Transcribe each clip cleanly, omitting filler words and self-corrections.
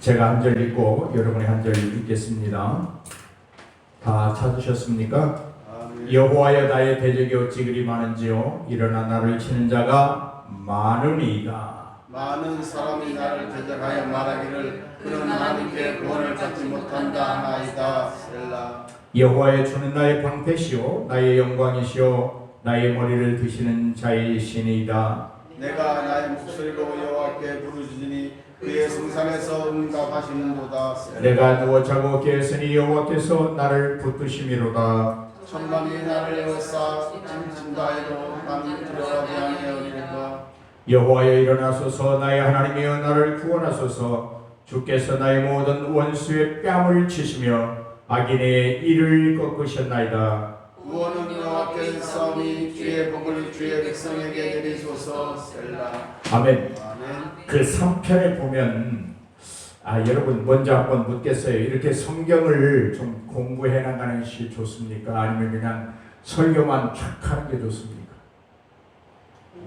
제가 한 절 읽고 여러분이 한 절 읽겠습니다. 다 찾으셨습니까? 여호와여 나의 대적이 어찌 그리 많은지요 일어나 나를 치는 자가 많으니이다. 많은 사람이 나를 대적하여 말하기를 그는 하나님께 구원을 받지 못한다 하나이다. 셀라. 여호와여 주는 나의 방패시오 나의 영광이시오 나의 머리를 드시는 자의 신이다. 내가 나의 목소리로 여호와께 부르짖으니 그의 성산에서 응답하시는도다. 셀라. 내가 누워 자고 깨었으니 여호와께서 나를 붙드심이로다. 천만이 나를 에워싸 찜진다 해도 나는 두려워하지 아니하리로다. 여호와여 일어나소서 나의 하나님이여 나를 구원하소서. 주께서 나의 모든 원수의 뺨을 치시며 악인의 이를 꺾으셨나이다. 구원은 여호와께 싸우니 주의 복을 주의 백성에게 내리소서. 셀라. 아멘. 아멘. 그 3편에 보면 여러분 먼저 한번 묻겠어요. 이렇게 성경을 좀 공부해 나가는 것이 좋습니까? 아니면 그냥 설교만 쫙 하는 게 좋습니까?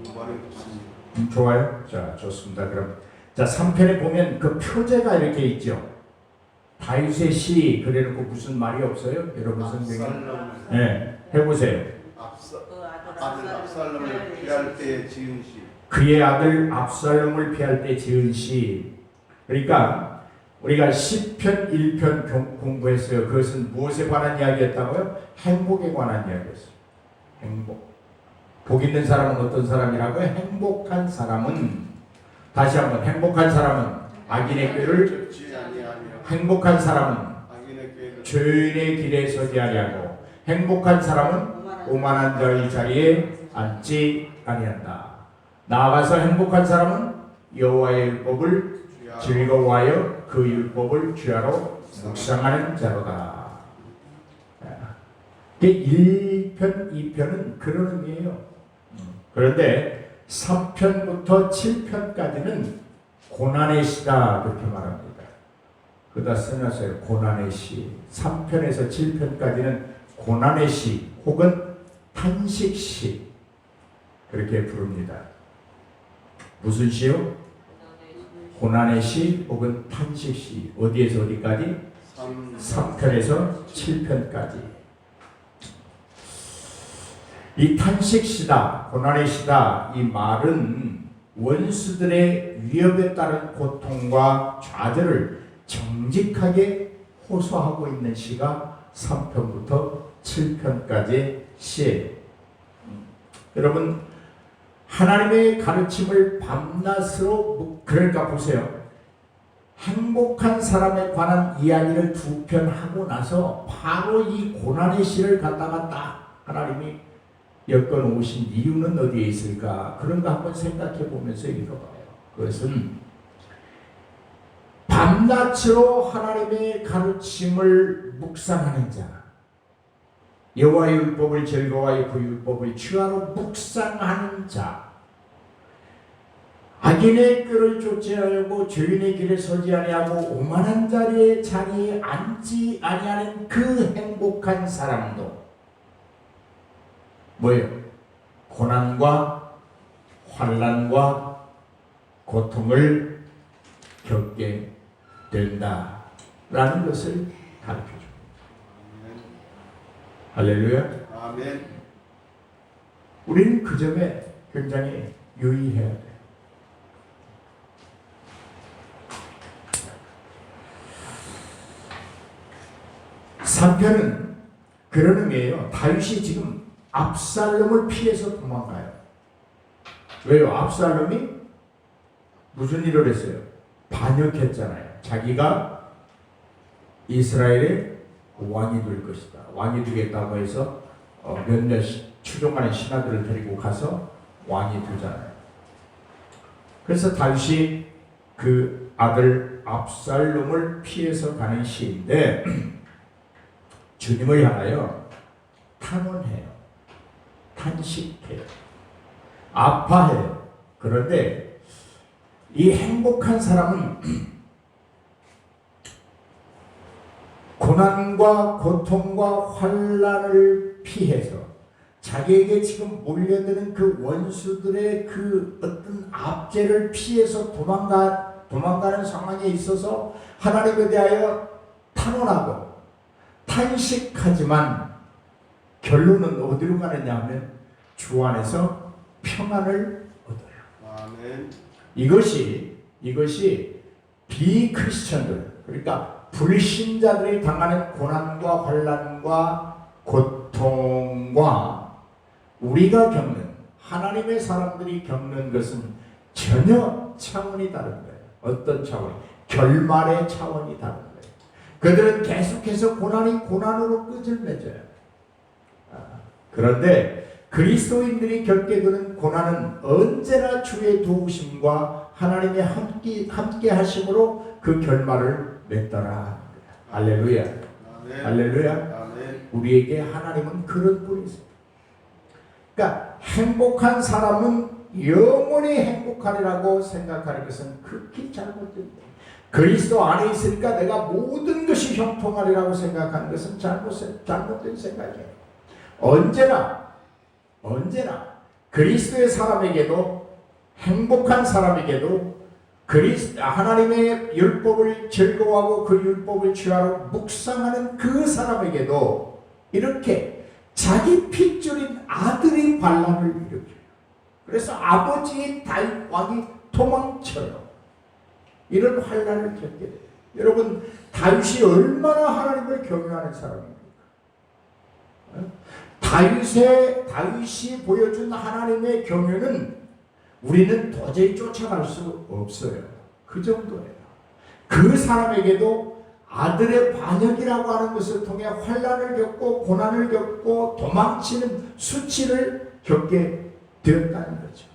공부하는 것입니다. 좋아요. 자, 좋습니다. 그럼 자 3편에 보면 그 표제가 이렇게 있죠. 다윗의 시 그래놓고 무슨 말이 없어요? 여러분 성경에? 네, 해보세요. 아들 압살롬을 피할 때 지은 시. 그의 아들 압살롬을 피할 때 지은 시. 그러니까 우리가 시편 1편 공부했어요. 그것은 무엇에 관한 이야기였다고요? 행복에 관한 이야기였어요. 행복. 복 있는 사람은 어떤 사람이라고요? 행복한 사람은, 다시 한번, 행복한 사람은 악인의 꾀를, 행복한 사람은 죄인의 길에 서지 아니하고, 행복한 사람은 오만한 자의 자리에 앉지 아니한다. 나아가서 행복한 사람은 여호와의 율법을 즐거워하여 그 율법을 주야로 묵상하는 자로다. 1편, 2편은 그런 의미예요. 그런데 3편부터 7편까지는 고난의 시다 그렇게 말합니다. 그다 써놨어요. 고난의 시. 3편에서 7편까지는 고난의 시 혹은 탄식 시 그렇게 부릅니다. 무슨 시요? 고난의 시 혹은 탄식 시. 어디에서 어디까지? 3편에서 7편까지. 이 탄식시다, 고난의 시다, 이 말은 원수들의 위협에 따른 고통과 좌절을 정직하게 호소하고 있는 시가 3편부터 7편까지의 시예요. 여러분, 하나님의 가르침을 밤낮으로, 그러니까 보세요. 행복한 사람에 관한 이야기를 2편 하고 나서 바로 이 고난의 시를 갖다가 딱 하나님이 엮어 놓으신 이유는 어디에 있을까? 그런 거 한번 생각해 보면서 읽어봐요. 그것은 밤낮으로 하나님의 가르침을 묵상하는 자, 여호와의 율법을 즐거워하여 그 율법을 주야로 묵상하는 자, 악인의 꾀를 쫓아하고 죄인의 길에 서지 아니하고 오만한 자리에 앉지 아니하는 그 행복한 사람도 뭐예요? 고난과 환난과 고통을 겪게 된다라는 것을 가르쳐 줍니다. 할렐루야. 아멘. 우리는 그 점에 굉장히 유의해야 돼요. 삼편은 그런 의미예요. 다윗이 지금 압살롬을 피해서 도망가요. 왜요? 압살롬이 무슨 일을 했어요? 반역했잖아요. 자기가 이스라엘의 왕이 될 것이다. 왕이 되겠다고 해서 몇몇 추종하는 신하들을 데리고 가서 왕이 되잖아요. 그래서 다윗이 그 아들 압살롬을 피해서 가는 시인데 주님을 향하여 탄원해요. 탄식해요. 아파해요. 그런데 이 행복한 사람은 고난과 고통과 환난을 피해서 자기에게 지금 몰려드는 그 원수들의 그 어떤 압제를 피해서 도망가 도망가는 상황에 있어서 하나님에 대하여 탄원하고 탄식하지만 결론은 어디로 가느냐 하면 주 안에서 평안을 얻어요. 아멘. 이것이 비크리스천들, 그러니까 불신자들이 당하는 고난과 환난과 고통과 우리가 겪는, 하나님의 사람들이 겪는 것은 전혀 차원이 다른 거예요. 어떤 차원이? 결말의 차원이 다른 거예요. 그들은 계속해서 고난이 고난으로 끝을 맺어요. 그런데 그리스도인들이 겪게 되는 고난은 언제나 주의 도우심과 하나님의 함께 하심으로 그 결말을 맺더라. 할렐루야. 아멘. 할렐루야. 아멘. 우리에게 하나님은 그런 분이세요. 그러니까 행복한 사람은 영원히 행복하리라고 생각하는 것은 극히 잘못된 거예요. 그리스도 안에 있으니까 내가 모든 것이 형통하리라고 생각하는 것은 잘못된 생각이에요. 언제나 그리스도의 사람에게도, 행복한 사람에게도 하나님의 율법을 즐거워하고 그 율법을 취하러 묵상하는 그 사람에게도 이렇게 자기 핏줄인 아들이 반란을 일으켜요. 그래서 아버지의 다윗 왕이 도망쳐요. 이런 환난을 겪게 돼요. 여러분, 다윗이 얼마나 하나님을 경외하는 사람입니까? 다윗이 보여준 하나님의 경외는 우리는 도저히 쫓아갈 수 없어요. 그 정도예요. 그 사람에게도 아들의 반역이라고 하는 것을 통해 환난을 겪고 고난을 겪고 도망치는 수치를 겪게 되었다는 거죠.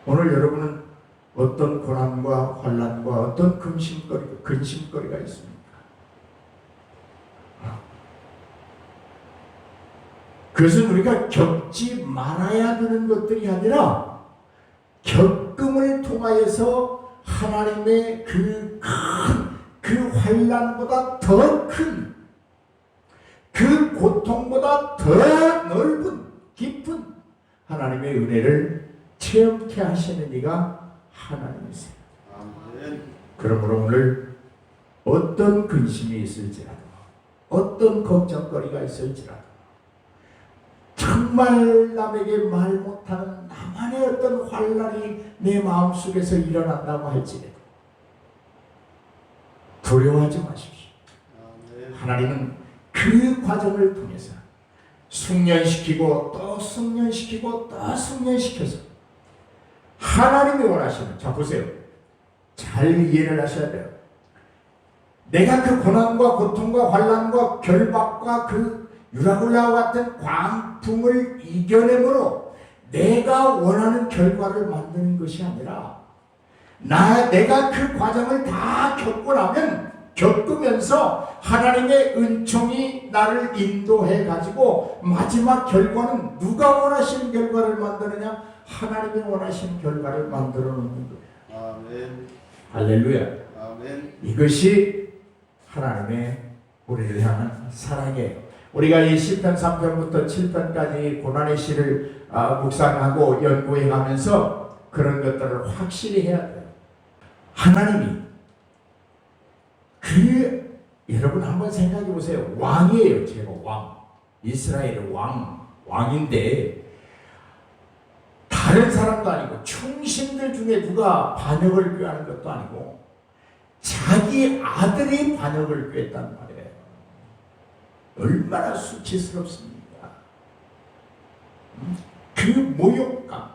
오늘 여러분은 어떤 고난과 환난과 어떤 근심거리가 있습니까? 그것은 우리가 겪지 말아야 되는 것들이 아니라 겪음을 통하여서 하나님의 그 환난보다 더 큰, 그 고통보다 더 넓은 깊은 하나님의 은혜를 체험케 하시는 이가 하나님이세요. 아멘. 그러므로 오늘 어떤 근심이 있을지라도, 어떤 걱정거리가 있을지라도, 정말 남에게 말 못하는 나만의 어떤 환난이 내 마음속에서 일어난다고 할지라도 두려워하지 마십시오. 아멘. 하나님은 그 과정을 통해서 숙련시키고 또 숙련시키고 또 숙련시켜서 하나님이 원하시는, 자 보세요, 잘 이해를 하셔야 돼요. 내가 그 고난과 고통과 환난과 결박과 그 유라굴라와 같은 광풍을 이겨내므로 내가 원하는 결과를 만드는 것이 아니라 내가 그 과정을 다 겪으면서 하나님의 은총이 나를 인도해 가지고 마지막 결과는 누가 원하시는 결과를 만드느냐? 하나님이 원하시는 결과를 만들어 놓는 거예요. 아멘. 할렐루야. 아멘. 이것이 하나님의 우리를 향한 사랑이에요. 우리가 이 시편 3편부터 7편까지 고난의 시를 묵상하고 연구해 가면서 그런 것들을 확실히 해야 돼요. 하나님이 여러분 한번 생각해 보세요. 왕이에요. 제가 왕. 이스라엘의 왕인데 다른 사람도 아니고 충신들 중에 누가 반역을 꾀하는 것도 아니고 자기 아들이 반역을 꾀했단 말이에요. 얼마나 수치스럽습니까? 그 모욕감,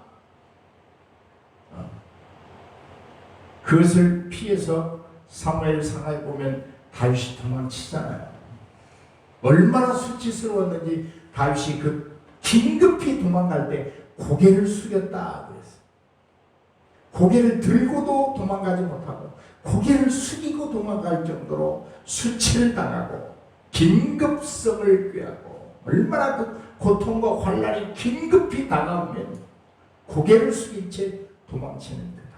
그것을 피해서 사무엘상하에 보면 다윗이 도망치잖아요. 얼마나 수치스러웠는지 다윗이 긴급히 도망갈 때 고개를 숙였다 그랬어요. 고개를 들고도 도망가지 못하고 고개를 숙이고 도망갈 정도로 수치를 당하고 긴급성을 꾀하고 얼마나 그 고통과 환난이 긴급히 다가오면 고개를 숙인 채 도망치는 듯한.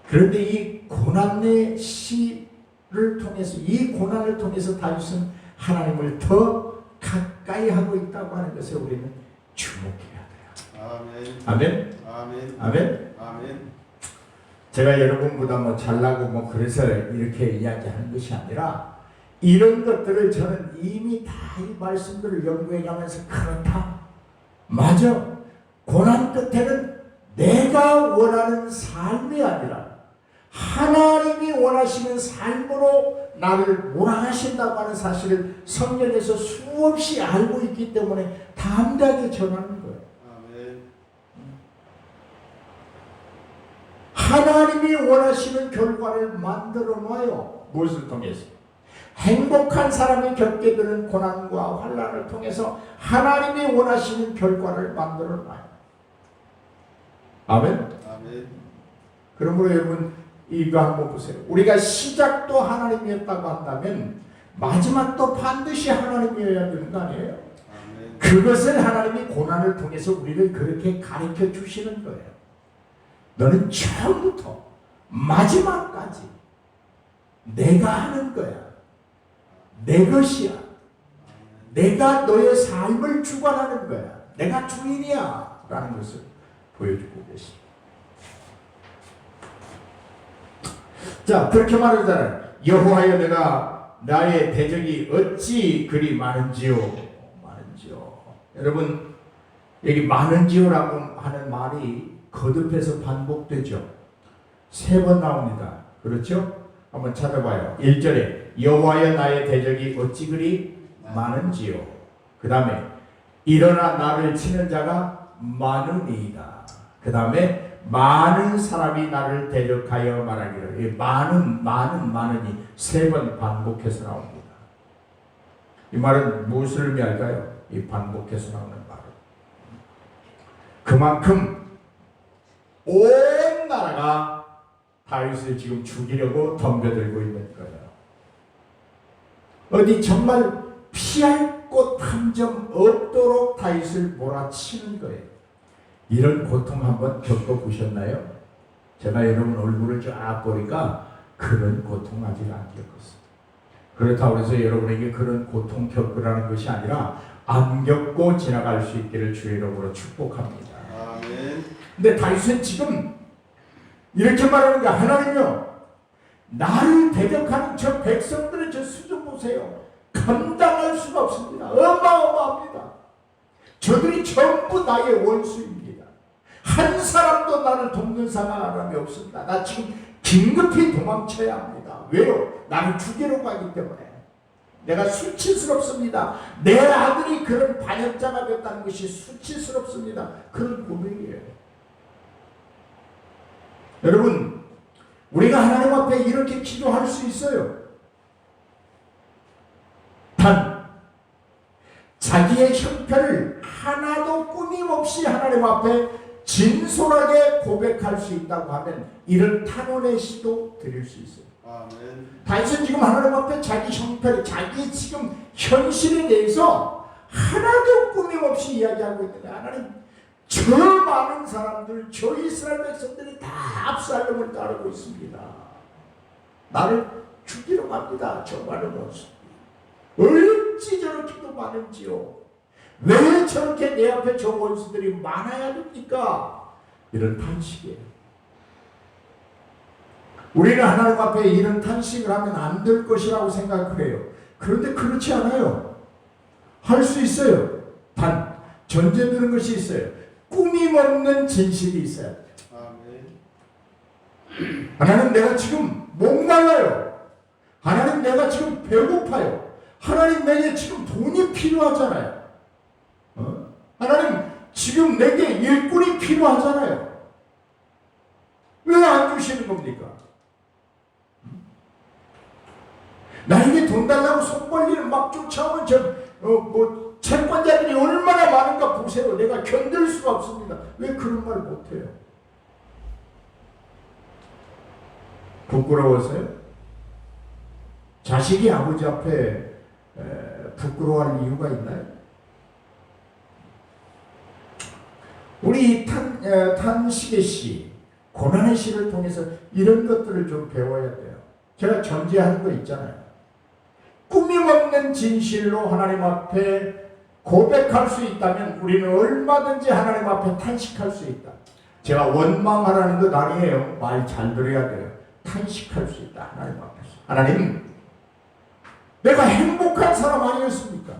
그런데 이 고난의 시를 통해서, 이 고난을 통해서 다윗은 하나님을 더 가까이 하고 있다고 하는 것에 우리는 주목해야 돼요. 아멘. 아멘. 아멘. 아멘. 아멘. 제가 여러분보다 뭐 잘나고 뭐 그래서 이렇게 이야기하는 것이 아니라 이런 것들을 저는 이미 다 이 말씀들을 연구해 가면서 그렇다. 맞아. 고난 끝에는 내가 원하는 삶이 아니라 하나님이 원하시는 삶으로 나를 몰아가신다고 하는 사실을 성경에서 수없이 알고 있기 때문에 담대하게 전하는 거예요. 아멘. 하나님이 원하시는 결과를 만들어 놔요. 무엇을 통해서? 행복한 사람이 겪게 되는 고난과 환난을 통해서 하나님이 원하시는 결과를 만들어 놔요. 아멘? 아멘. 그러므로 여러분 이거 한번 보세요. 우리가 시작도 하나님이었다고 한다면 마지막도 반드시 하나님이어야 되는 거 아니에요? 아멘. 그것을 하나님이 고난을 통해서 우리를 그렇게 가르쳐 주시는 거예요. 너는 처음부터 마지막까지 내가 하는 거야. 내 것이야. 내가 너의 삶을 주관하는 거야. 내가 주인이야. 라는 것을 보여주고 계십니다. 자, 그렇게 말하잖아요. 여호와여 내가 나의 대적이 어찌 그리 많은지요. 많은지요. 여러분 여기 많은지요라고 하는 말이 거듭해서 반복되죠. 3번 나옵니다. 그렇죠? 한번 찾아봐요. 1절에 여호와여 나의 대적이 어찌 그리 많은지요. 그 다음에 일어나 나를 치는 자가 많으니이다. 그 다음에 많은 사람이 나를 대적하여 말하기를. 이 많으니 3번 반복해서 나옵니다. 이 말은 무엇을 의미할까요? 이 반복해서 나오는 말은 그만큼 온 나라가 다윗을 지금 죽이려고 덤벼들고 있는 거예요. 어디 정말 피할 곳 한 점 없도록 다윗을 몰아치는 거예요. 이런 고통 한번 겪어보셨나요? 제가 여러분 얼굴을 쫙 보니까 그런 고통 아직 안 겪었어요. 그렇다고 해서 여러분에게 그런 고통 겪으라는 것이 아니라 안 겪고 지나갈 수 있기를 주의 이름으로 축복합니다. 아멘. 근데 다윗은 지금 이렇게 말하는 거야. 하나님이요, 나를 대적하는 저 백성들의 저 수준 보세요. 감당할 수가 없습니다. 어마어마합니다. 저들이 전부 나의 원수입니다. 한 사람도 나를 돕는 사람이 없습니다. 나 지금 긴급히 도망쳐야 합니다. 왜요? 나를 죽이러 가기 때문에. 내가 수치스럽습니다. 내 아들이 그런 반역자가 됐다는 것이 수치스럽습니다. 그런 고백이에요. 여러분, 우리가 하나님 앞에 이렇게 기도할 수 있어요. 단 자기의 형편을 하나도 꾸밈없이 하나님 앞에 진솔하게 고백할 수 있다고 하면 이런 탄원의 시도 드릴 수 있어요. 아멘. 다윗은 지금 하나님 앞에 자기 형편, 자기 지금 현실에 대해서 하나도 꾸밈없이 이야기하고 있는데, 하나님, 저 많은 사람들, 저 이스라엘 백성들이 다 압살롬을 따르고 있습니다. 나를 죽이러 갑니다. 저 많은 원수. 어찌 저렇게도 많은지요. 왜 저렇게 내 앞에 저 원수들이 많아야 됩니까? 이런 탄식이에요. 우리는 하나님 앞에 이런 탄식을 하면 안 될 것이라고 생각을 해요. 그런데 그렇지 않아요. 할 수 있어요. 단 전제되는 것이 있어요. 꾸밈없는 진실이 있어요. 아멘. 하나님, 내가 지금 목말라요. 하나님, 내가 지금 배고파요. 하나님, 내게 지금 돈이 필요하잖아요. 하나님, 지금 내게 일꾼이 필요하잖아요. 왜 안 주시는 겁니까? 나에게 돈 달라고 손 벌리는 막 쫓아오는 채권자들이 얼마나 많은가 보세요. 내가 견딜 수가 없습니다. 왜 그런 말 못해요? 부끄러워서요? 자식이 아버지 앞에 부끄러워할 이유가 있나요? 우리 탄식의 시, 고난의 시를 통해서 이런 것들을 좀 배워야 돼요. 제가 전제하는 거 있잖아요. 꾸밈없는 진실로 하나님 앞에 고백할 수 있다면 우리는 얼마든지 하나님 앞에 탄식할 수 있다. 제가 원망하라는 것 아니에요. 말 잘 들어야 돼요. 탄식할 수 있다. 하나님 앞에서. 하나님, 내가 행복한 사람 아니었습니까?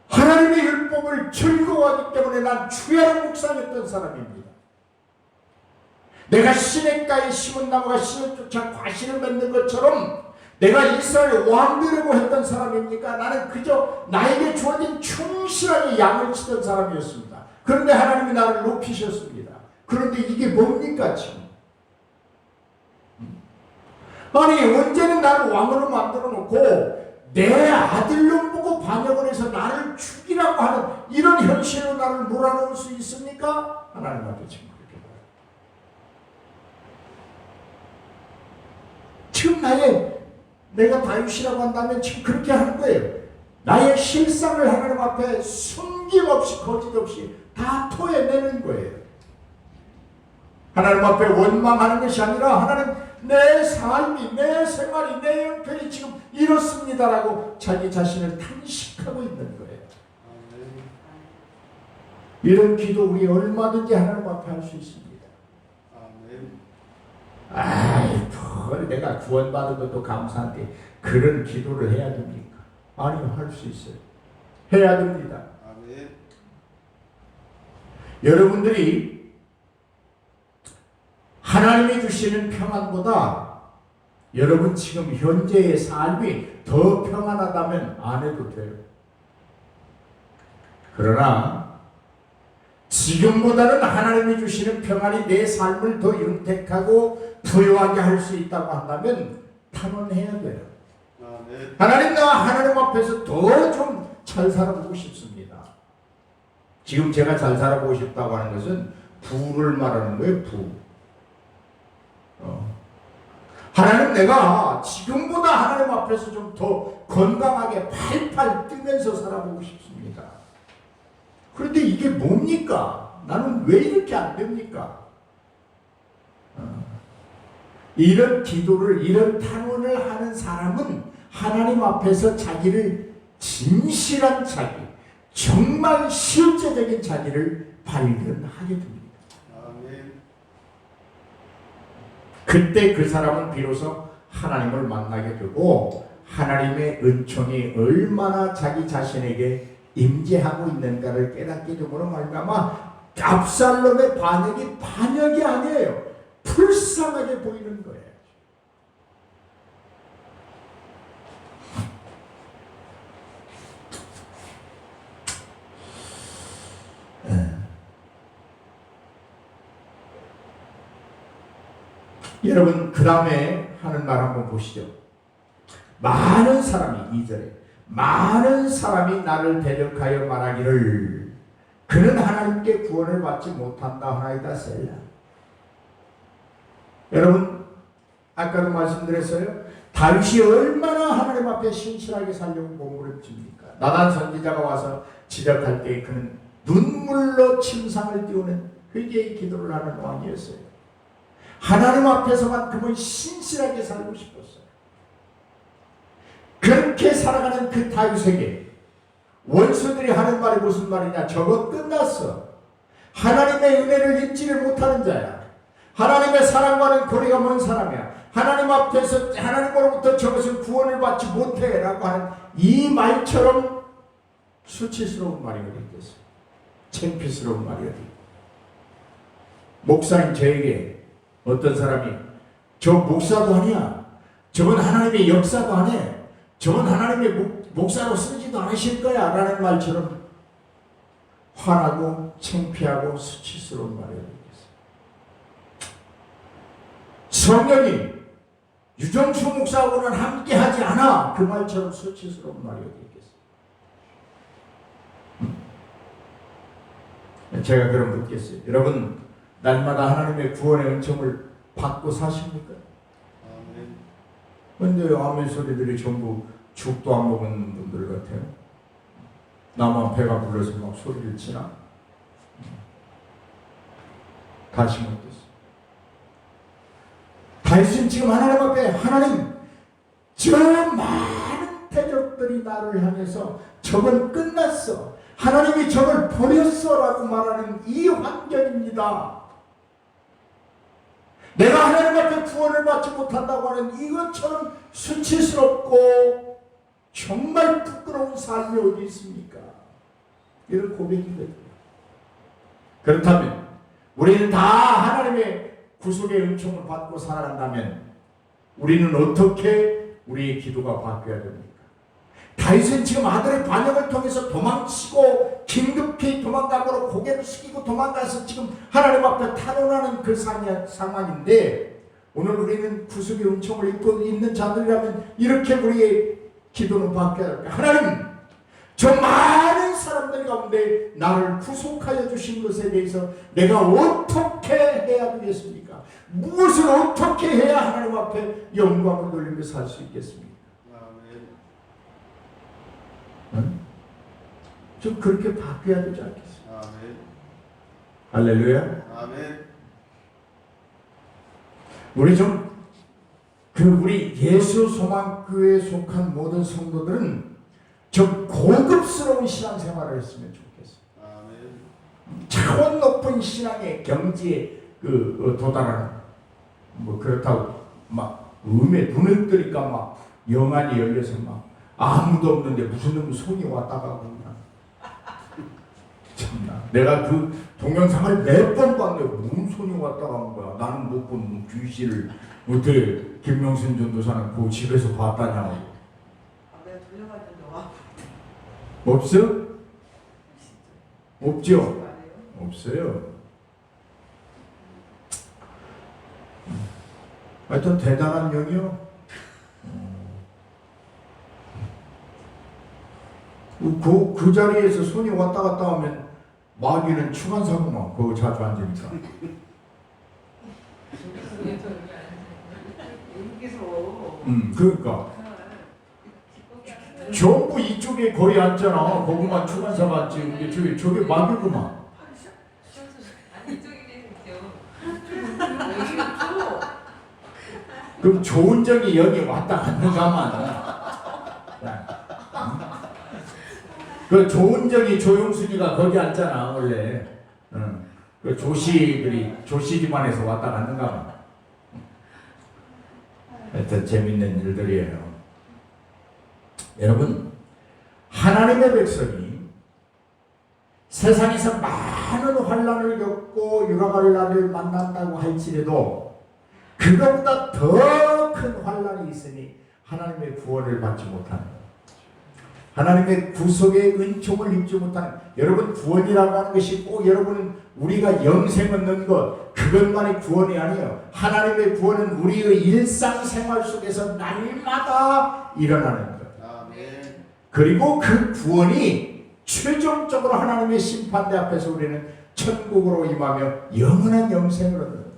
하나님의 율법을 즐거워하기 때문에 난 주야를 묵상했던 사람입니다. 내가 시냇가에 심은 나무가 씨를 쫓아 과실을 맺는 것처럼 내가 이스라엘 왕되려고 했던 사람입니까? 나는 그저 나에게 주어진 충실하게 양을 치던 사람이었습니다. 그런데 하나님이 나를 높이셨습니다. 그런데 이게 뭡니까 지금? 아니 언제는 나를 왕으로 만들어 놓고 내 아들로 보고 반역을 해서 나를 죽이라고 하는 이런 현실로 나를 몰아넣을 수 있습니까? 하나님 앞에 지금 그렇게 말해요. 지금 내가 다윗이라고 한다면 지금 그렇게 하는 거예요. 나의 실상을 하나님 앞에 숨김없이 거짓없이 다 토해내는 거예요. 하나님 앞에 원망하는 것이 아니라 하나님 내 삶이 내 생활이 내 형편이 지금 이렇습니다라고 자기 자신을 탄식하고 있는 거예요. 이런 기도 우리 얼마든지 하나님 앞에 할 수 있습니다. 아이, 내가 구원받은 것도 감사한데 그런 기도를 해야 됩니까? 아니요, 할 수 있어요. 해야 됩니다. 아멘. 여러분들이 하나님이 주시는 평안보다 여러분 지금 현재의 삶이 더 평안하다면 안 해도 돼요. 그러나 지금보다는 하나님이 주시는 평안이 내 삶을 더 윤택하고 부유하게 할 수 있다고 한다면 탄원해야 돼요. 하나님, 나 하나님 앞에서 더 좀 잘 살아보고 싶습니다. 지금 제가 잘 살아보고 싶다고 하는 것은 부를 말하는 거예요. 부. 하나님, 내가 지금보다 하나님 앞에서 좀 더 건강하게 팔팔 뛰면서 살아보고 싶습니다. 그런데 이게 뭡니까? 나는 왜 이렇게 안 됩니까? 이런 기도를, 이런 탄원을 하는 사람은 하나님 앞에서 자기를 진실한 자기, 정말 실제적인 자기를 발견하게 됩니다. 아멘. 그때 그 사람은 비로소 하나님을 만나게 되고 하나님의 은총이 얼마나 자기 자신에게 임재하고 있는가를 깨닫게 됨으로 말미암아 압살롬의 반역이 반역이 아니에요. 불쌍하게 보이는 거예요. 여러분, 그 다음에 하는 말 한번 보시죠. 많은 사람이 2절에 많은 사람이 나를 대적하여 말하기를 그는 하나님께 구원을 받지 못한다 하나이다 셀라. 여러분, 아까도 말씀드렸어요. 다윗이 얼마나 하나님 앞에 신실하게 살려고 몸부림칩니까? 나단 선지자가 와서 지적할 때 그는 눈물로 침상을 띄우는 회개의 기도를 하는 왕이었어요. 하나님 앞에서만큼은 신실하게 살고 싶었어요. 그렇게 살아가는 그 다윗에게 원수들이 하는 말이 무슨 말이냐? 저거 끝났어. 하나님의 은혜를 잊지를 못하는 자야. 하나님의 사랑과는 거리가 먼 사람이야. 하나님 앞에서 하나님으로부터 저것은 구원을 받지 못해 라고 하는 이 말처럼 수치스러운 말이 어디 있겠어요? 창피스러운 말이 어디 있겠어요? 목사인 저에게 어떤 사람이 저 목사도 아니야. 저건 하나님의 역사도 안 해. 저건 하나님의 목사로 쓰지도 않으실 거야 라는 말처럼 화나고 창피하고 수치스러운 말이 어디 있겠어요? 성령이 유정수 목사하고는 함께하지 않아. 그 말처럼 수치스러운 말이 어디 있겠어요? 제가 그럼 묻겠어요. 여러분, 날마다 하나님의 구원의 은총을 받고 사십니까? 근데 아멘 소리들이 전부 죽도 안 먹은 분들 같아요. 나만 배가 불러서 막 소리를 치나? 다시 묻겠어요. 다윗은 지금 하나님 앞에 하나님, 저 많은 대적들이 나를 향해서 저 적은 끝났어. 하나님이 적을 버렸어라고 말하는 이 환경입니다. 내가 하나님 앞에 구원을 받지 못한다고 하는 이것처럼 수치스럽고 정말 부끄러운 삶이 어디 있습니까? 이런 고백이거든요. 그렇다면 우리는 다 하나님의 구속의 은총을 받고 살아간다면 우리는 어떻게 우리의 기도가 바뀌어야 됩니까? 다윗은 지금 아들의 반역을 통해서 도망치고 긴급히 도망가므로 고개를 숙이고 도망가서 지금 하나님 앞에 탄원하는 그 상황인데, 오늘 우리는 구속의 은총을 입고 있는 자들이라면 이렇게 우리의 기도는 바뀌어야 합니다. 하나님, 저 많은 사람들 가운데 나를 구속하여 주신 것에 대해서 내가 어떻게 해야 되겠습니까? 무엇을 어떻게 해야 하나님 앞에 영광을 돌리며 살 수 있겠습니까? 응? 좀 그렇게 바뀌어야 되지 않겠습니까? 아멘. 할렐루야. 아멘. 우리 좀 우리 예수 소망교회에 속한 모든 성도들은 좀 고급스러운 신앙생활을 했으면 좋겠어요. 아멘. 차원 높은 신앙의 경지에 도달하는, 뭐 그렇다고 막 음에 눈을 뜨니까 막 영안이 열려서 막 아무도 없는데 무슨 놈 손이 왔다 가고 그냥 참나. 내가 그 동영상을 몇 번 봤는데 무슨 손이 왔다 가는 거야. 나는 못 본 귀신을 어떻게 김명순 전도사는 그 집에서 봤다냐고. 내가 돌려봤는데 와. 없어? 없죠? 없어요. 하여튼 대단한 영이요. 그 자리에서 손이 왔다 갔다 하면 마귀는 추간사구만. 그거 자주 앉으니까. 그러니까 전부 이쪽에 거의 앉잖아. 거기만 추간사가 앉지. 저게 마귀구만. 그럼 좋은 적이 여기 왔다 갔는가만. 그 좋은 적이 조용순이가 거기 앉잖아 원래. 그 조씨 집안에서 왔다 갔는가만. 하여튼 재밌는 일들이에요. 여러분, 하나님의 백성이 세상에서 많은 환난을 겪고 유라갈라를 만난다고 할지라도 그것보다 더 큰 환난이 있으니 하나님의 구원을 받지 못하는, 하나님의 구속의 은총을 입지 못하는, 여러분 구원이라고 하는 것이 꼭 여러분은 우리가 영생 얻는 것 그것만이 구원이 아니에요. 하나님의 구원은 우리의 일상생활 속에서 날마다 일어나는 것. 아멘. 그리고 그 구원이 최종적으로 하나님의 심판대 앞에서 우리는 천국으로 임하며 영원한 영생을 얻는 것.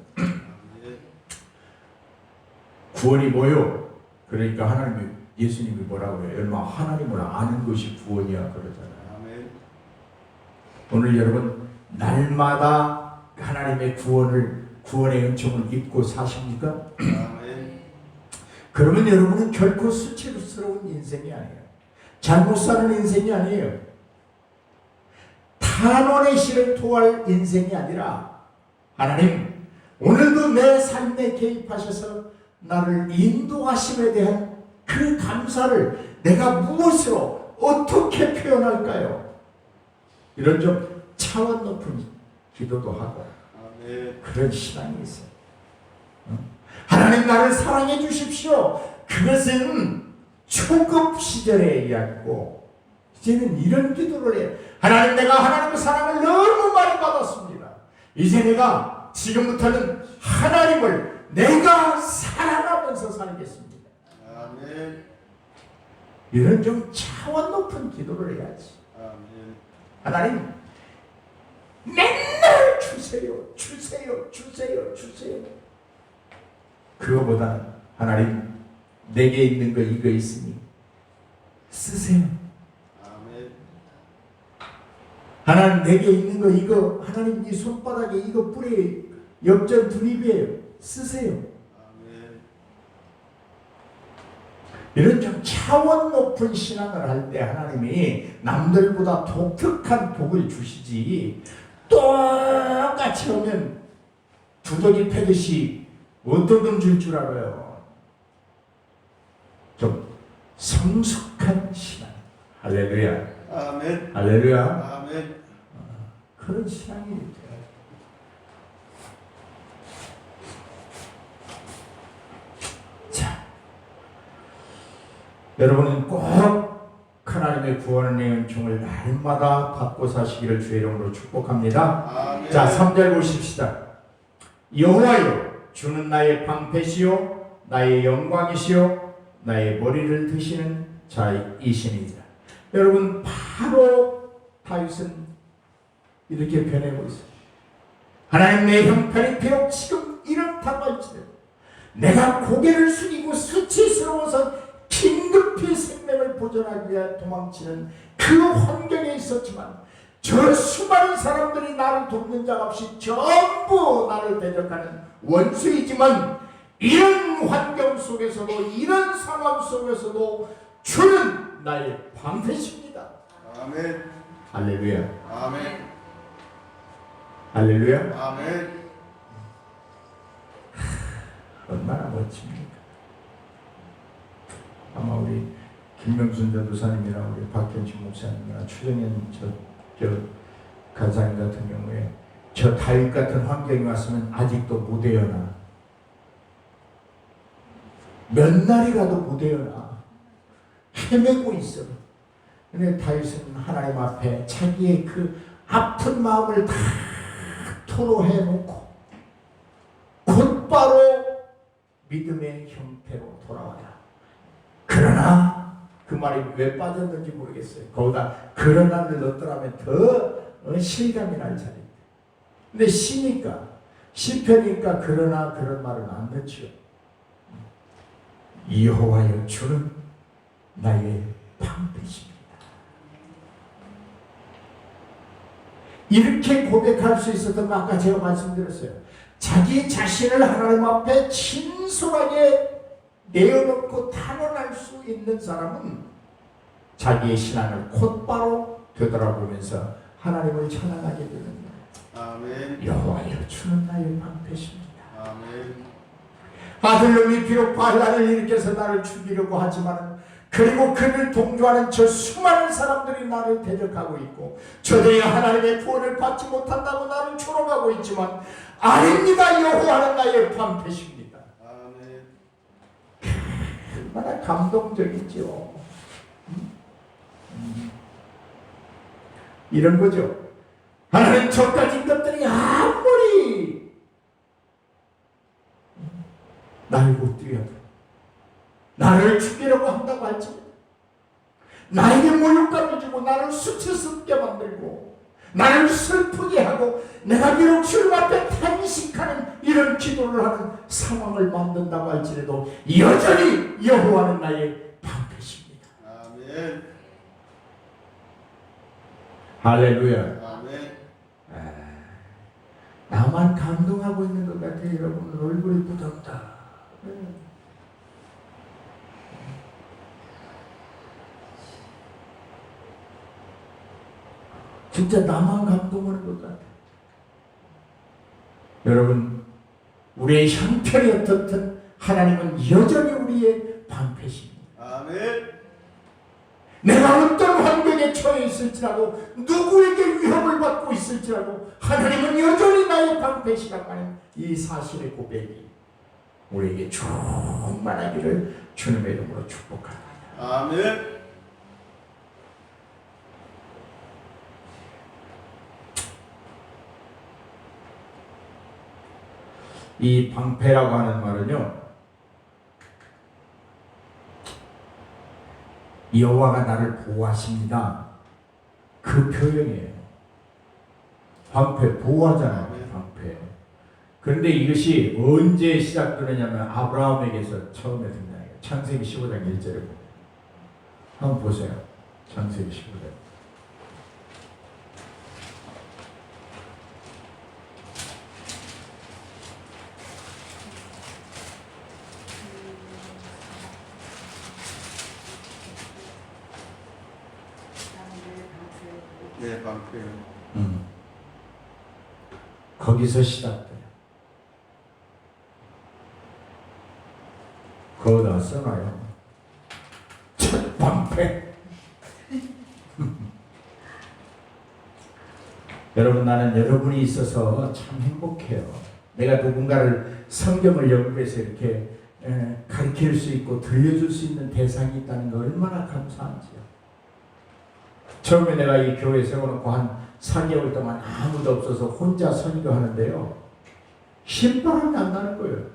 구원이 뭐요? 그러니까 하나님이, 예수님이 뭐라고 해요? 얼마 하나님을 아는 것이 구원이야 그러잖아요. 아멘. 오늘 여러분 날마다 하나님의 구원의 은총을 입고 사십니까? 아멘. 그러면 여러분은 결코 수치스러운 인생이 아니에요. 잘못 사는 인생이 아니에요. 탄원의 씨를 토할 인생이 아니라, 하나님 오늘도 내 삶에 개입하셔서 나를 인도하심에 대한 그 감사를 내가 무엇으로 어떻게 표현할까요? 이런 좀 차원 높은 기도도 하고 아멘. 그런 신앙이 있어요. 하나님 나를 사랑해 주십시오. 그것은 초급 시절의 이야기고, 이제는 이런 기도를 해요. 하나님, 내가 하나님의 사랑을 너무 많이 받았습니다. 이제 내가 지금부터는 하나님을 내가 사랑하면서 살겠습니다. 아멘. 이런 좀 차원 높은 기도를 해야지. 아멘. 하나님 맨날 주세요, 주세요, 주세요, 주세요. 그거보다는 하나님 내게 있는 거 이거 있으니 쓰세요. 아멘. 하나님 내게 있는 거 이거, 하나님 이 손바닥에 이거 뿌리에 역전 두립이에요. 쓰세요. 아멘. 이런 좀 차원 높은 신앙을 할 때 하나님이 남들보다 독특한 복을 주시지, 똑같이 오면 두더지 패듯이 어떤 줄 알아요. 좀 성숙한 신앙. 할렐루야. 아멘. 할렐루야. 아멘. 그런 신앙이 돼요. 자, 여러분은 꼭 하나님의 구원의 은총을 날마다 받고 사시기를 주의 이름으로 축복합니다. 아멘. 자, 3절 보십시다. 여호와여, 주는 나의 방패시요 나의 영광이시요 나의 머리를 드시는 자이시니이다. 여러분, 바로 다윗은 이렇게 변해고 있어요. 하나님, 내 형편이 비록 지금 이렇다고 할지라도 내가 고개를 숙이고 수치스러워서 긴급히 생명을 보존하기 위해 도망치는 그 환경에 있었지만, 저 수많은 사람들이 나를 돕는 자 없이 전부 나를 대적하는 원수이지만, 이런 환경 속에서도, 이런 상황 속에서도 주는 나의 방패십니다. 아멘. 할렐루야. 아멘. 할렐루야. 아멘. 얼마나 멋집니까? 아마 우리 김명순 전도사님이랑 우리 박현진 목사님이랑 최정현 저 간사님 같은 경우에 저 다윗 같은 환경이 왔으면 아직도 못 헤어나. 몇 날이라도 못 헤어나. 헤매고 있어. 근데 다윗은 하나님 앞에 자기의 그 아픈 마음을 다 토로해 놓고 곧바로 믿음의 형태로 돌아와라. 그러나 그 말이 왜 빠졌는지 모르겠어요. 거기다 그러나를 넣었더라면 더 실감이 날 차례. 근데 시니까, 시편이니까 그러나 그런 말은 안 넣죠. 여호와여, 주는 나의 방패십니다. 이렇게 고백할 수 있었던 거 아까 제가 말씀드렸어요. 자기 자신을 하나님 앞에 진솔하게 내어놓고 탄원할 수 있는 사람은 자기의 신앙을 곧바로 되돌아보면서 하나님을 찬양하게 되는 거예요. 아멘. 여호와여, 주는 나의 방패십니다. 아멘. 아들놈이 비록 반란을 일으켜서 나를 죽이려고 하지만, 그리고 그를 동조하는 저 수많은 사람들이 나를 대적하고 있고, 저들이 하나님의 구원을 받지 못한다고 나를 조롱하고 있지만, 아닙니다. 여호와는 나의 방패십니다. 아멘. 얼마나 감동적이죠. 이런 거죠. 하나님, 저까지 것들이 아무리 날고 뛰어도, 나를 죽이려고 한다고 할지, 나에게 모욕감을 주고 나를 수치스럽게 만들고 나를 슬프게 하고 내가 비록 주님 앞에 탄식하는 이런 기도를 하는 상황을 만든다고 할지라도 여전히 여호와는 나의 방패십니다. 아멘. 할렐루야. 아멘. 나만 감동하고 있는 것 같아요. 여러분 얼굴이 부담다. 진짜 나만 감동하는 것 같아요. 여러분, 우리의 형편이 어떻든 하나님은 여전히 우리의 방패십니다. 아멘. 내가 어떤 환경에 처해 있을지라도, 누구에게 위협을 받고 있을지라도 하나님은 여전히 나의 방패시라고 하는 이 사실의 고백이 우리에게 충만하기를 주님의 이름으로 축복합니다. 아멘. 이 방패라고 하는 말은요, 여호와가 나를 보호하십니다. 그 표현이에요. 방패, 보호하잖아요. 방패. 그런데 이것이 언제 시작되느냐면 아브라함에게서 처음에 등장해요. 창세기 15장 1절에 보면. 한번 보세요. 창세기 15장. 네, 방패요. 거기서 시작돼요. 거기다 써놔요. 첫 방패. 여러분, 나는 여러분이 있어서 참 행복해요. 내가 누군가를 성경을 연구해서 이렇게 가르칠 수 있고 들려줄 수 있는 대상이 있다는 거 얼마나 감사한지요. 처음에 내가 이 교회 세워놓고 한 4개월 동안 아무도 없어서 혼자 선교하는데요, 신바람이 안 나는 거예요.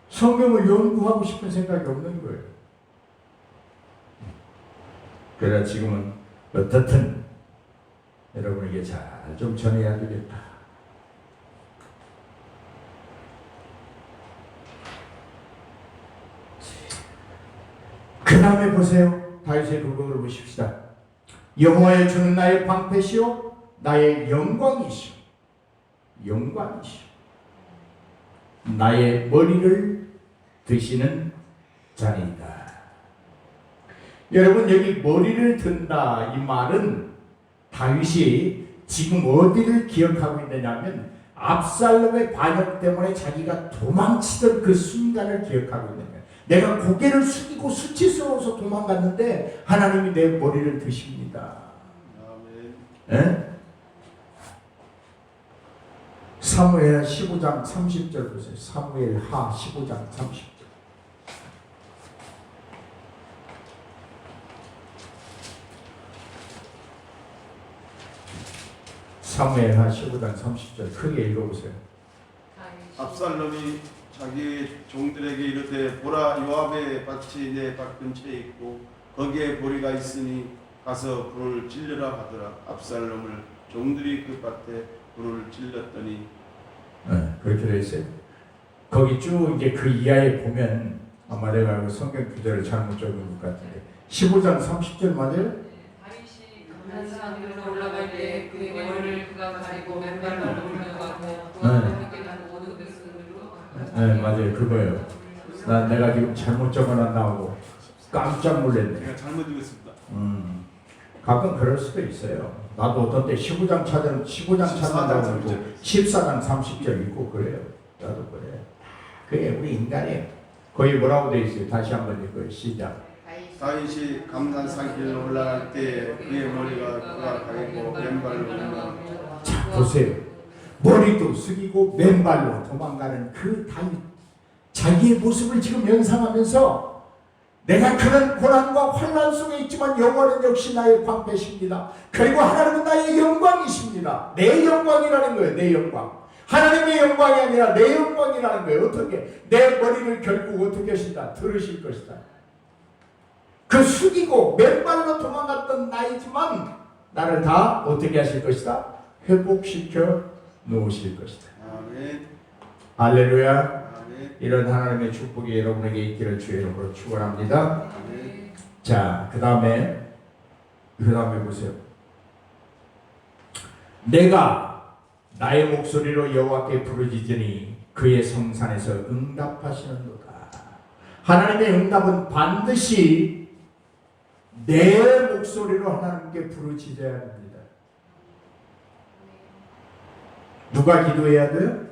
성경을 연구하고 싶은 생각이 없는 거예요. 그래서 지금은 어떻든 여러분에게 잘 좀 전해야 되겠다. 그 다음에 보세요. 다윗의 그곡을 보십시다. 여호와의 주는 나의 방패시요 나의 영광이시오. 영광이시오. 나의 머리를 드시는 자니이다. 여러분, 여기 머리를 든다 이 말은 다윗이 지금 어디를 기억하고 있느냐면 압살롬의 반역 때문에 자기가 도망치던 그 순간을 기억하고 있는 거예요. 내가 고개를 숙이고 수치스러워서 도망갔는데 하나님이 내 머리를 드십니다. 예? 사무엘 15장 30절 보세요. 사무엘 하 15장 30절. 사무엘 하 15장 30절 크게 읽어보세요. 압살롬이 자기 종들에게 이르되 보라, 요압의 밭이 내 밭 근처에 있고 거기에 보리가 있으니 가서 불을 질러라 하더라. 압살롬을 종들이 그 밭에 불을 질렀더니 네, 그렇게 되어 있어요. 거기 쭉 이제 그 이하에 보면 아마 내가 그 성경 구절을 잘못 적은 것 같은데 15장 30절 맞아요? 다윗이 금산산으로 올라갈 때 그의 머리를 그가 가리고 맨발로 올라가고 그에게 난 모든 것으로 네, 맞아요. 그거예요. 내가 지금 잘못 적어놨나고 깜짝 놀랐네. 제가 잘못 읽었습니다. 가끔 그럴 수도 있어요. 나도 어떤 때 15장 찾는다고 하고 14장 30절 읽고 그래요. 나도 그래. 그게 우리 인간이에요. 거기 뭐라고 되어 있어요? 다시 한번 읽어요. 시작. 다윗이 감난산 길로 올라갈 때 그의 머리가 그가 가리고 맨발로 올라가고. 자, 보세요. 머리도 숙이고 맨발로 도망가는 그 다윗. 자기의 모습을 지금 연상하면서 내가 그런 고난과 환난 속에 있지만 여호와는 역시 나의 방패십니다. 그리고 하나님은 나의 영광이십니다. 내 영광이라는 거예요. 내 영광. 하나님의 영광이 아니라 내 영광이라는 거예요. 어떻게? 내 머리를 결국 어떻게 하신다? 들으실 것이다. 그 숙이고 맨발로 도망갔던 나이지만 나를 다 어떻게 하실 것이다? 회복시켜 놓으실 것이다. 아멘. 할렐루야. 아멘. 이런 하나님의 축복이 여러분에게 있기를 주의 이름으로 축원합니다. 아멘. 자, 그 다음에 보세요. 내가 나의 목소리로 여호와께 부르짖으니 그의 성산에서 응답하시는도다. 하나님의 응답은 반드시 내 목소리로 하나님께 부르짖어야 합니다. 누가 기도해야 돼요?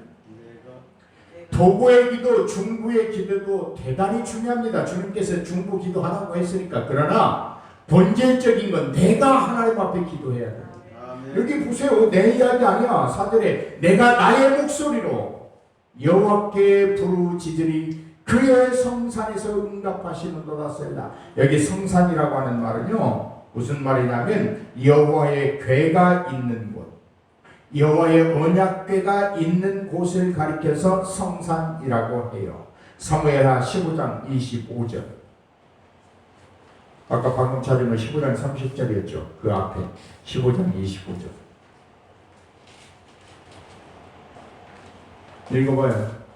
도구의 기도, 중부의 기도도 대단히 중요합니다. 주님께서 중부 기도하라고 했으니까. 그러나 본질적인 건 내가 하나님 앞에 기도해야 돼요. 여기 보세요. 내 이야기 아니야. 4절에 내가 나의 목소리로 여호와께 부르짖으니 그의 성산에서 응답하시는도다 셀라. 여기 성산이라고 하는 말은요, 무슨 말이냐면 여호와의 궤가 있는 곳, 여호와의 언약궤가 있는 곳을 가리켜서 성산이라고 해요. 사무엘하 15장 25절. 아까 방금 찾은 건 15장 30절이었죠. 그 앞에 15장 25절. 읽어봐요.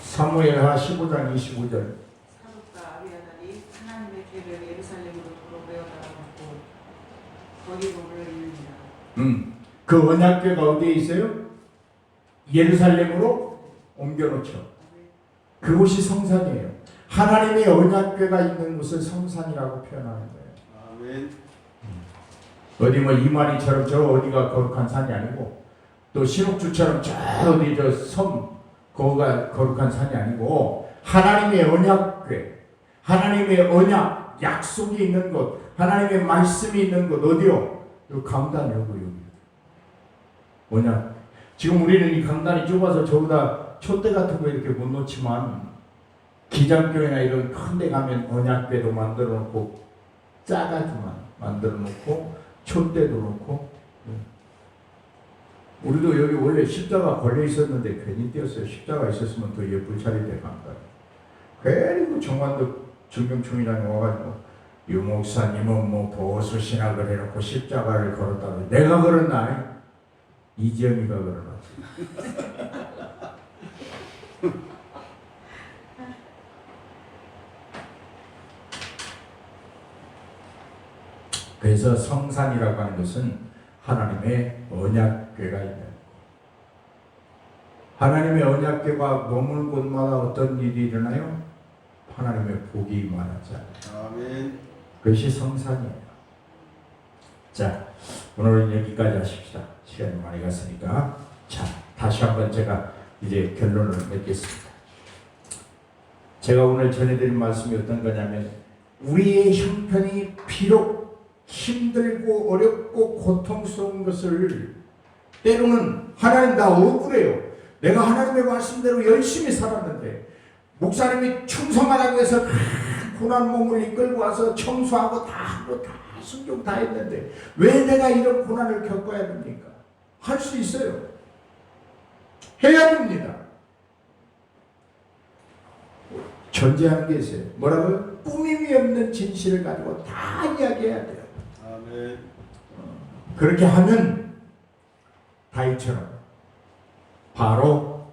사무엘하 15장 25절. 사독과 아비아달이 하나님의 궤를 예루살렘으로 돌아보여 나아갔고 거기 머물러 있느니라. 그 언약궤가 어디에 있어요? 예루살렘으로 옮겨놓죠. 그곳이 성산이에요. 하나님의 언약궤가 있는 곳을 성산이라고 표현하는 거예요. 아멘. 어디 뭐 이만희처럼 저 어디가 거룩한 산이 아니고 또 신옥주처럼 저 어디 저 섬 거기가 거룩한 산이 아니고 하나님의 언약궤, 하나님의 언약 약속이 있는 곳, 하나님의 말씀이 있는 곳 어디요? 요 강단 여기. 뭐냐? 지금 우리는 이 강단이 좁아서 저보다 촛대 같은 거 이렇게 못 놓지만 기장교회나 이런 큰 데 가면 언약궤도 만들어 놓고 짜가지만 만들어 놓고 촛대도 놓고 우리도 여기 원래 십자가 걸려 있었는데 괜히 띄었어요. 십자가 있었으면 더 예쁠 차례대 강단. 그리고 정관도 정경총회장이 와가지고 유 목사님은 뭐 보수신학을 해놓고 십자가를 걸었다고. 내가 걸었나? 이지영이가 걸어놨지. 그래서 성산이라고 하는 것은 하나님의 언약궤가 있는 것. 하나님의 언약궤가 머무는 곳마다 어떤 일이 일어나요? 하나님의 복이 많아져요. 아멘. 그것이 성산이에요. 자, 오늘은 여기까지 하십시다. 시간이 많이 갔으니까. 자, 다시 한번 제가 이제 결론을 맺겠습니다. 제가 오늘 전해드린 말씀이 어떤 거냐면 우리의 형편이 비록 힘들고 어렵고 고통스러운 것을 때로는 하나님 나 억울해요. 내가 하나님의 말씀대로 열심히 살았는데 목사님이 충성하라고 해서 고난 몸을 이끌고 와서 청소하고 다 하고 다 순종 다 했는데 왜 내가 이런 고난을 겪어야 됩니까? 할 수 있어요. 해야 됩니다. 존재하는 게 있어요. 뭐라고요? 꾸밈이 없는 진실을 가지고 다 이야기해야 돼요. 아멘. 그렇게 하면 다윗처럼 바로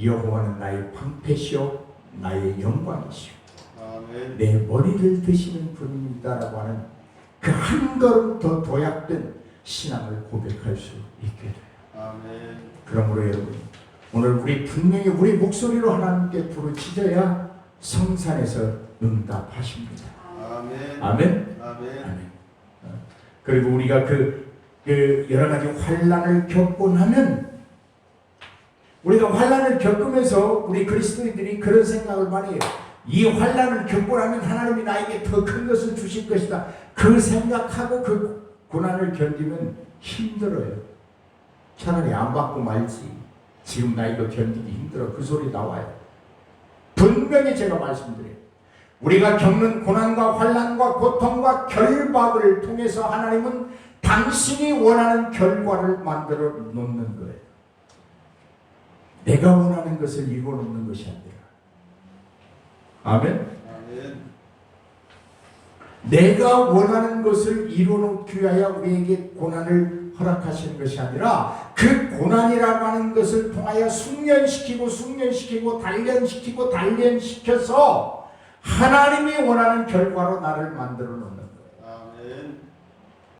여호와는 나의 방패시오 나의 영광이시오 아멘. 내 머리를 드시는 분입니다라고 하는 그 한 걸음 더 도약된 신앙을 고백할 수 있게 돼요. 아멘. 그러므로 여러분 오늘 우리 분명히 우리 목소리로 하나님께 부르짖어야 성산에서 응답하십니다. 아멘. 아멘. 아멘. 아멘. 그리고 우리가 그 여러 가지 환란을 겪고 나면 우리가 환란을 겪으면서 우리 그리스도인들이 그런 생각을 많이 해요. 이 환란을 겪고 나면 하나님이 나에게 더 큰 것을 주실 것이다. 그 생각하고 그 고난을 견디면 힘들어요. 차라리 안 받고 말지. 지금 나 이거 견디기 힘들어. 그 소리 나와요. 분명히 제가 말씀드려요. 우리가 겪는 고난과 환난과 고통과 결박을 통해서 하나님은 당신이 원하는 결과를 만들어 놓는 거예요. 내가 원하는 것을 이루어 놓는 것이 아니라. 아멘? 아멘. 내가 원하는 것을 이루어 놓기 위하여 우리에게 고난을 허락하시는 것이 아니라 그 고난이라고 하는 것을 통하여 숙련시키고 단련시켜서 하나님이 원하는 결과로 나를 만들어 놓는